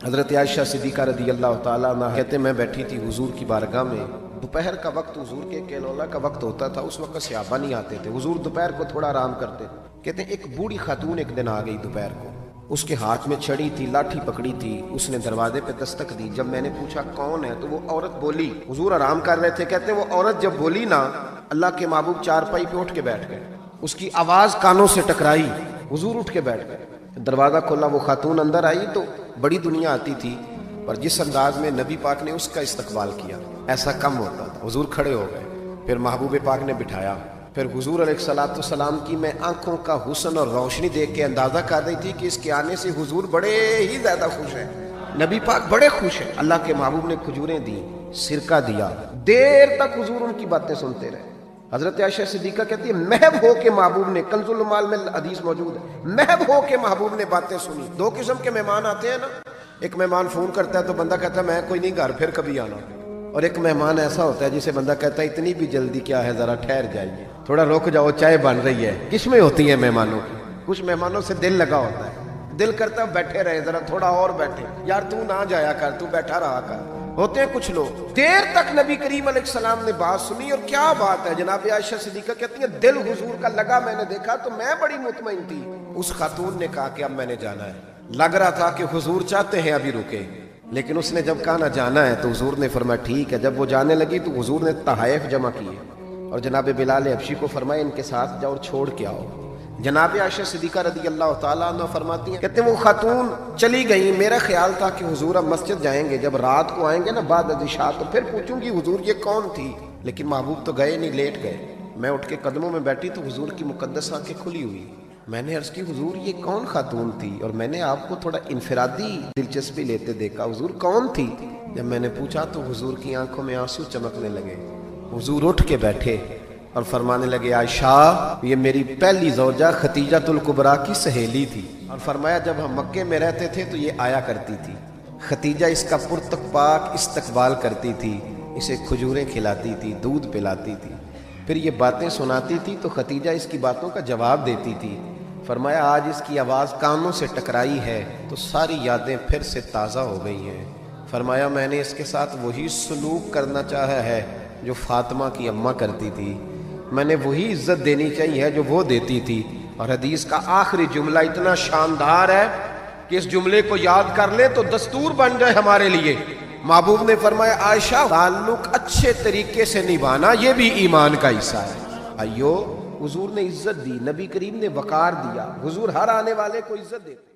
حضرت عائشہ صدیقہ رضی اللہ تعالیٰ عنہ کہتے میں بیٹھی تھی حضور کی بارگاہ میں، دوپہر کا وقت حضور کے کیلولا کا وقت ہوتا تھا، اس وقت صحابہ نہیں آتے تھے، حضور دوپہر کو تھوڑا آرام کرتے تھے۔ کہتے ہیں ایک بوڑھی خاتون ایک دن آ گئی دوپہر کو، اس کے ہاتھ میں چھڑی تھی، لاٹھی پکڑی تھی، اس نے دروازے پہ دستک دی۔ جب میں نے پوچھا کون ہے تو وہ عورت بولی، حضور آرام کر رہے تھے، کہتے ہیں وہ عورت جب بولی نا، اللہ کے محبوب چارپائی پہ اٹھ کے بیٹھ گئے، اس کی آواز کانوں سے ٹکرائی، حضور اٹھ کے بیٹھ گئے۔ دروازہ کھولا، وہ خاتون اندر آئی تو بڑی دنیا آتی تھی، پر جس انداز میں نبی پاک نے اس کا استقبال کیا ایسا کم ہوتا تھا۔ حضور کھڑے ہو گئے، پھر محبوب پاک نے بٹھایا، پھر حضور علیہ السلام کی میں آنکھوں کا حسن اور روشنی دیکھ کے اندازہ کر رہی تھی کہ اس کے آنے سے حضور بڑے ہی زیادہ خوش ہیں، نبی پاک بڑے خوش ہیں۔ اللہ کے محبوب نے کھجوریں دی، سرکہ دیا، دیر تک حضور ان کی باتیں سنتے رہے۔ حضرت عائشہ صدیقہ کہتی ہے محب ہو کے محبوب نے، کنز المال میں حدیث موجود ہے، محب ہو کے محبوب نے باتیں سنی۔ دو قسم کے مہمان آتے ہیں نا، ایک مہمان فون کرتا ہے تو بندہ کہتا ہے میں کوئی نہیں گھر، پھر کبھی آنا، اور ایک مہمان ایسا ہوتا ہے جسے بندہ کہتا ہے اتنی بھی جلدی کیا ہے، ذرا ٹھہر جائیے، تھوڑا رک جاؤ، چائے بن رہی ہے۔ قسمیں ہوتی ہیں مہمانوں کی، کچھ مہمانوں سے دل لگا ہوتا ہے، دل کرتا ہے بیٹھے رہے، ذرا تھوڑا اور بیٹھے، یار تو نہ جایا کر، تو بیٹھا رہا کر۔ ہوتے ہیں کچھ لوگ۔ دیر تک نبی کریم علیہ السلام نے بات سنی، اور کیا بات ہے، جناب عائشہ صدیقہ کہتی ہیں دل حضور کا لگا، میں نے دیکھا تو میں بڑی مطمئن تھی۔ اس خاتون نے کہا کہ اب میں نے جانا ہے، لگ رہا تھا کہ حضور چاہتے ہیں ابھی رکے، لیکن اس نے جب کہا نہ جانا ہے تو حضور نے فرمایا ٹھیک ہے۔ جب وہ جانے لگی تو حضور نے تحائف جمع کیے اور جناب بلال حبشی کو فرمایا ان کے ساتھ جاؤ اور چھوڑ کے آؤ۔ جناب عائشہ صدیقہ رضی اللہ تعالیٰ عنہ فرماتی ہیں، کہتے ہیں وہ خاتون چلی گئی، میرا خیال تھا کہ حضور اب مسجد جائیں گے، جب رات کو آئیں گے نا بعد از عشاء تو پھر پوچھوں گی حضور یہ کون تھی، لیکن محبوب تو گئے نہیں، لیٹ گئے۔ میں اٹھ کے قدموں میں بیٹھی تو حضور کی مقدس آنکھیں کھلی ہوئی، میں نے عرض کی حضور یہ کون خاتون تھی، اور میں نے آپ کو تھوڑا انفرادی دلچسپی لیتے دیکھا، حضور کون تھی؟ جب میں نے پوچھا تو حضور کی آنکھوں میں آنسو چمکنے لگے، حضور اٹھ کے بیٹھے اور فرمانے لگے عائشہ یہ میری پہلی زوجہ خدیجہ الکبریٰ کی سہیلی تھی، اور فرمایا جب ہم مکے میں رہتے تھے تو یہ آیا کرتی تھی، خدیجہ اس کا پرتک پاک استقبال کرتی تھی، اسے کھجوریں کھلاتی تھی، دودھ پلاتی تھی، پھر یہ باتیں سناتی تھی تو خدیجہ اس کی باتوں کا جواب دیتی تھی۔ فرمایا آج اس کی آواز کانوں سے ٹکرائی ہے تو ساری یادیں پھر سے تازہ ہو گئی ہیں۔ فرمایا میں نے اس کے ساتھ وہی سلوک کرنا چاہا ہے جو فاطمہ کی اماں کرتی تھی، میں نے وہی عزت دینی چاہیے جو وہ دیتی تھی۔ اور حدیث کا آخری جملہ اتنا شاندار ہے کہ اس جملے کو یاد کر لیں تو دستور بن جائے ہمارے لیے۔ محبوب نے فرمایا عائشہ تعلق اچھے طریقے سے نبھانا یہ بھی ایمان کا حصہ ہے۔ حضور نے عزت دی، نبی کریم نے وقار دیا، حضور ہر آنے والے کو عزت دیتے۔